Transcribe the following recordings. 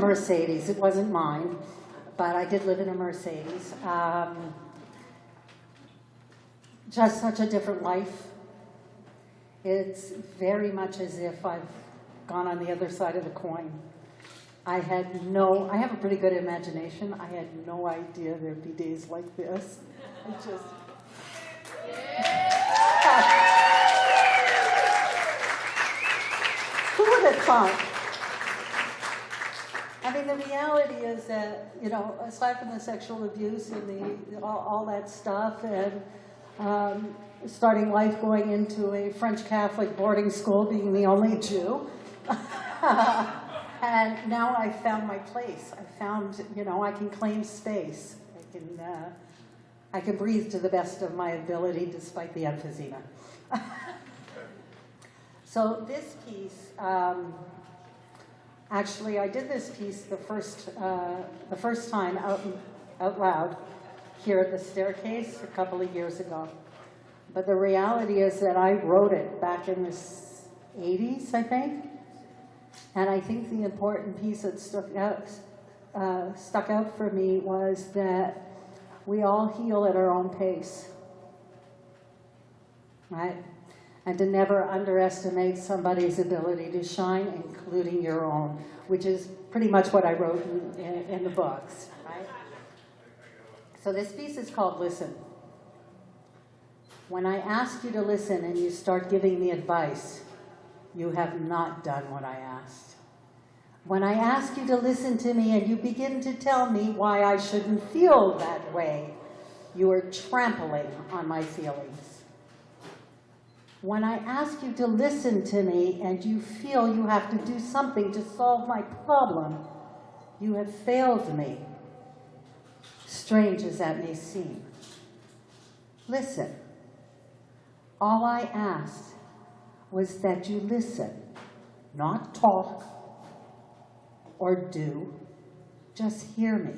Mercedes. It wasn't mine, but I did live in a Mercedes. Just such a different life. It's very much as if I've gone on the other side of the coin. I have a pretty good imagination. I had no idea there'd be days like this. Who would have thought? I mean, the reality is that, aside from the sexual abuse and all that stuff, and starting life going into a French Catholic boarding school, being the only Jew, and now I found my place. I found, I can claim space. I can breathe to the best of my ability despite the emphysema. So this piece, actually, I did this piece the first time out loud here at the Staircase a couple of years ago. But the reality is that I wrote it back in the 80s, I think. And I think the important piece that stuck out for me was that we all heal at our own pace, right? And to never underestimate somebody's ability to shine, including your own, which is pretty much what I wrote in the books, right? So this piece is called Listen. When I ask you to listen and you start giving me advice, you have not done what I asked. When I ask you to listen to me and you begin to tell me why I shouldn't feel that way, you are trampling on my feelings. When I ask you to listen to me and you feel you have to do something to solve my problem, you have failed me, strange as that may seem. Listen. All I asked was that you listen, not talk or do, just hear me.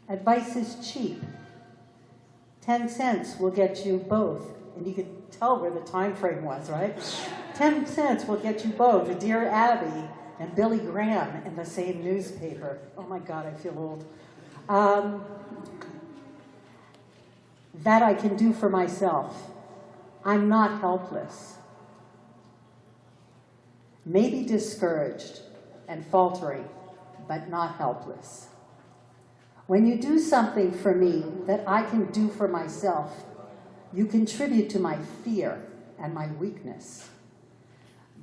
Advice is cheap. 10 cents will get you both, and you could tell where the time frame was, right? 10 cents will get you both, Dear Abby and Billy Graham in the same newspaper. Oh my God, I feel old. That I can do for myself. I'm not helpless. Maybe discouraged and faltering, but not helpless. When you do something for me that I can do for myself, you contribute to my fear and my weakness.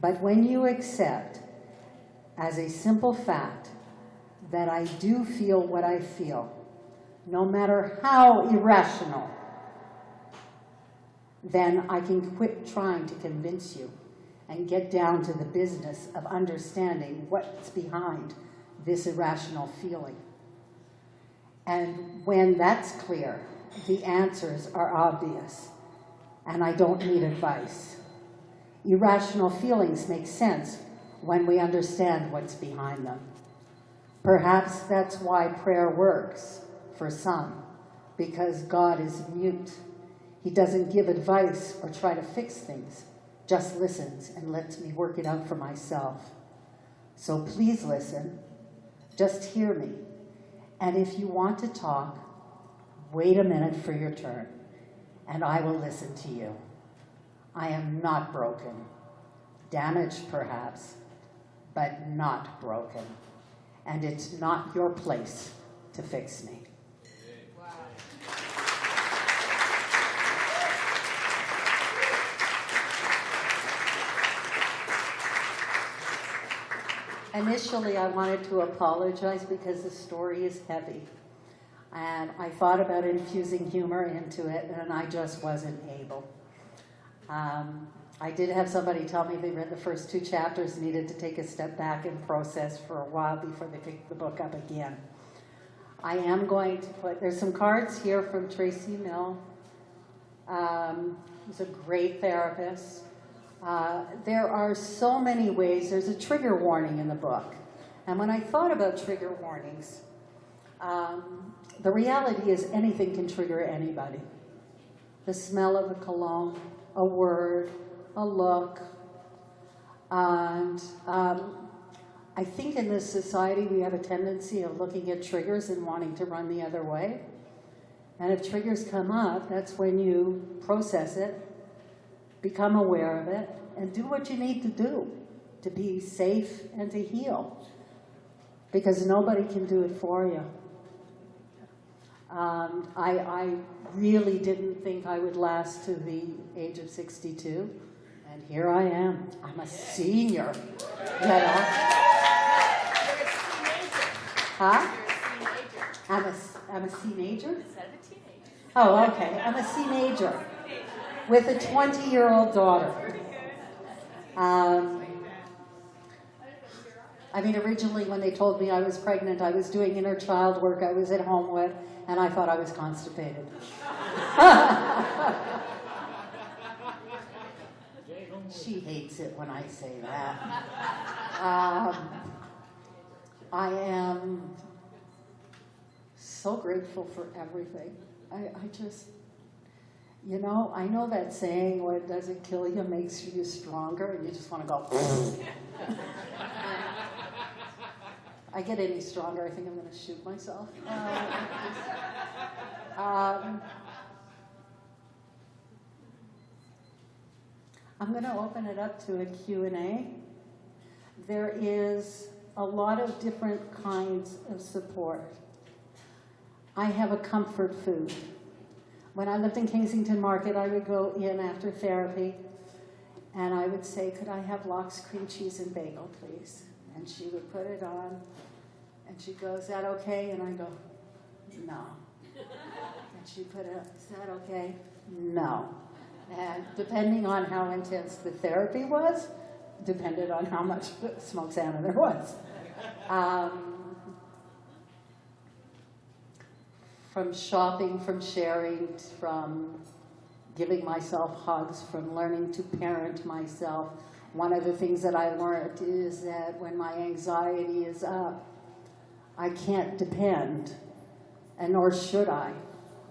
But when you accept as a simple fact that I do feel what I feel, no matter how irrational, then I can quit trying to convince you and get down to the business of understanding what's behind this irrational feeling. And when that's clear, the answers are obvious, and I don't need advice. Irrational feelings make sense when we understand what's behind them. Perhaps that's why prayer works for some, because God is mute. He doesn't give advice or try to fix things, just listens and lets me work it out for myself. So please listen, just hear me. And if you want to talk, wait a minute for your turn, and I will listen to you. I am not broken, damaged perhaps, but not broken. And it's not your place to fix me. Initially, I wanted to apologize because the story is heavy. And I thought about infusing humor into it, and I just wasn't able. I did have somebody tell me they read the first 2 chapters, needed to take a step back and process for a while before they picked the book up again. I am going to there's some cards here from Tracy Mill, who's a great therapist. There are so many ways. There's a trigger warning in the book. And when I thought about trigger warnings, the reality is anything can trigger anybody. The smell of a cologne, a word, a look. And I I think in this society we have a tendency of looking at triggers and wanting to run the other way. And if triggers come up, that's when you process it, become aware of it, and do what you need to do to be safe and to heal. Because nobody can do it for you. I really didn't think I would last to the age of 62, and here I am. I'm a senior, you know. Huh? I'm a teenager? Oh, okay. I'm a teenager with a 20-year-old daughter. I mean, originally when they told me I was pregnant, I was doing inner child work I was at home with, and I thought I was constipated. She hates it when I say that. I am so grateful for everything. I just, you know, I know that saying, what doesn't kill you makes you stronger, and you just want to go. I get any stronger, I think I'm going to shoot myself. I'm going to open it up to a Q&A. There is a lot of different kinds of support. I have a comfort food. When I lived in Kensington Market, I would go in after therapy, and I would say, could I have lox, cream cheese, and bagel, please? And she would put it on, and she goes, is that okay? And I go, no. And she put it, is that okay? No. And depending on how intense the therapy was, depended on how much smoked salmon there was. From shopping, from sharing, from giving myself hugs, from learning to parent myself. One of the things that I learned is that when my anxiety is up, I can't depend, and nor should I,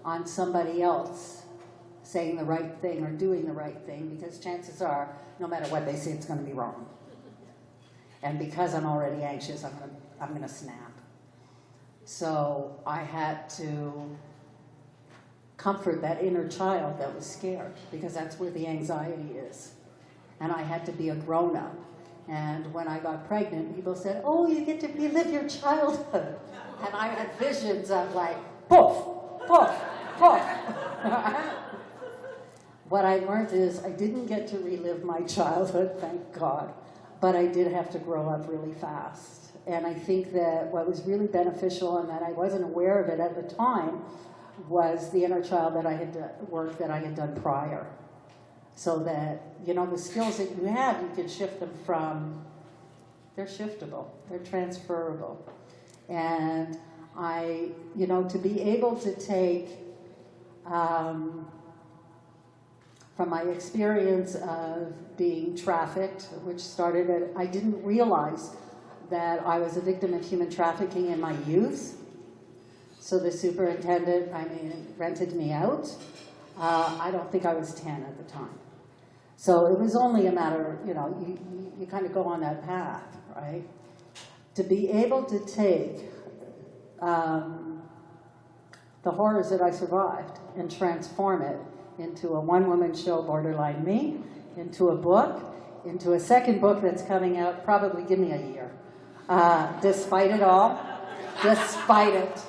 on somebody else saying the right thing or doing the right thing, because chances are, no matter what they say, it's going to be wrong. And because I'm already anxious, I'm going to snap. So I had to comfort that inner child that was scared, because that's where the anxiety is. And I had to be a grown-up. And when I got pregnant, people said, oh, you get to relive your childhood. And I had visions of like, poof, poof, poof. What I learned is I didn't get to relive my childhood, thank God, but I did have to grow up really fast. And I think that what was really beneficial, and that I wasn't aware of it at the time, was the inner child that I had done, work that I had done prior. So that, you know, the skills that you have, you can shift them from, they're shiftable, they're transferable. And I, you know, to be able to take, from my experience of being trafficked, which started at, I didn't realize that I was a victim of human trafficking in my youth. So the superintendent, rented me out. I don't think I was 10 at the time. So it was only a matter, you know, you kind of go on that path, right? To be able to take the horrors that I survived and transform it into a one-woman show, Borderline Me, into a book, into a second book that's coming out, probably give me a year. Despite it all, despite it,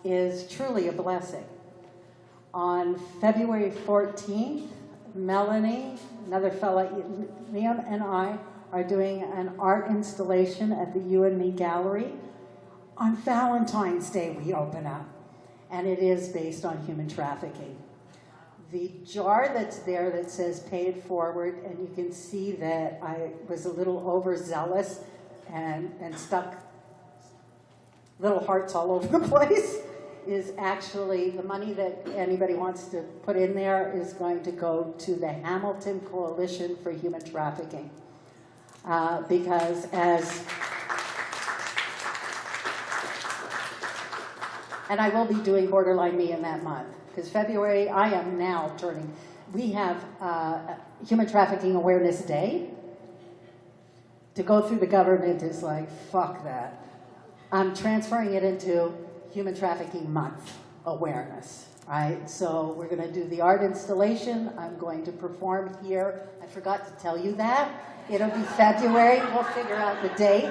is truly a blessing. On February 14th, Melanie, another fella, Liam, and I are doing an art installation at the You and Me Gallery. On Valentine's Day, we open up, and it is based on human trafficking. The jar that's there that says pay it forward, and you can see that I was a little overzealous and stuck little hearts all over the place, is actually the money that anybody wants to put in there is going to go to the Hamilton Coalition for Human Trafficking. Because and I will be doing Borderline Me in that month. Because February, I am now turning, we have Human Trafficking Awareness Day, to go through the government is like, fuck that. I'm transferring it into Human Trafficking Month awareness, right? So we're going to do the art installation. I'm going to perform here. I forgot to tell you that. It'll be February. We'll figure out the date.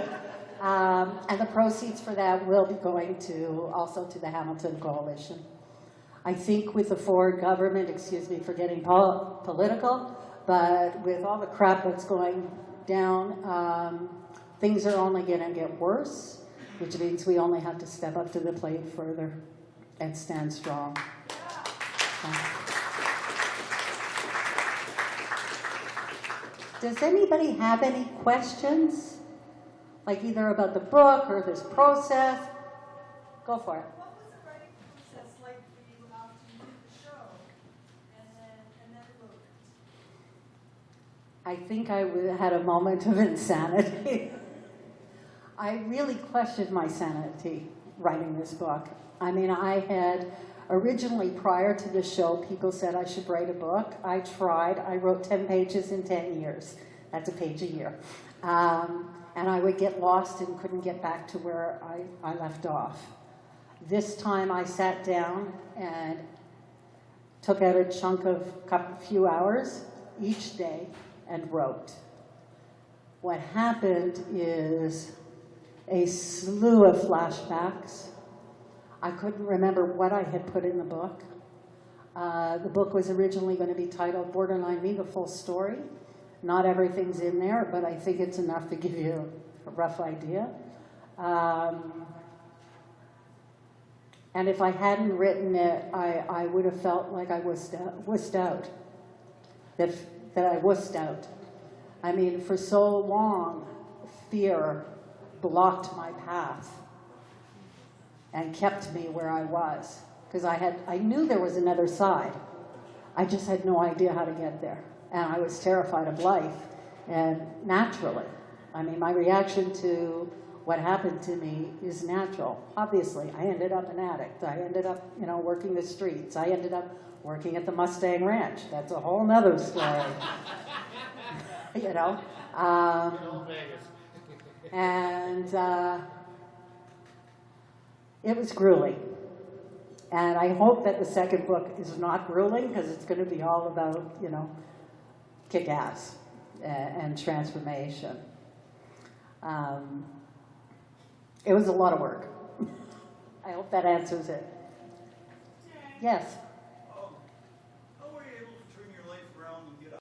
And the proceeds for that will be going to also to the Hamilton Coalition. I think with the Ford government, excuse me for getting political, but with all the crap that's going down, things are only going to get worse, which means we only have to step up to the plate further and stand strong. Does anybody have any questions? Like either about the book or this process? Go for it. What was the writing process like for you after you did the show and then wrote it? I think I had a moment of insanity. I really questioned my sanity writing this book. I mean, I had originally, prior to the show, people said I should write a book. I tried. I wrote 10 pages in 10 years. That's a page a year. And I would get lost and couldn't get back to where I left off. This time I sat down and took out a chunk of a few hours each day and wrote. What happened is a slew of flashbacks. I couldn't remember what I had put in the book. The book was originally going to be titled Borderline Me, The Full Story. Not everything's in there, but I think it's enough to give you a rough idea. And if I hadn't written it, I would have felt like I wussed out. That I wussed out. I mean, for so long, fear blocked my path and kept me where I was. Because I knew there was another side. I just had no idea how to get there. And I was terrified of life. And naturally, I mean, my reaction to what happened to me is natural. Obviously, I ended up an addict. I ended up, working the streets. I ended up working at the Mustang Ranch. That's a whole nother story. And it was grueling. And I hope that the second book is not grueling, because it's going to be all about, kick ass and transformation. It was a lot of work. I hope that answers it. Yes.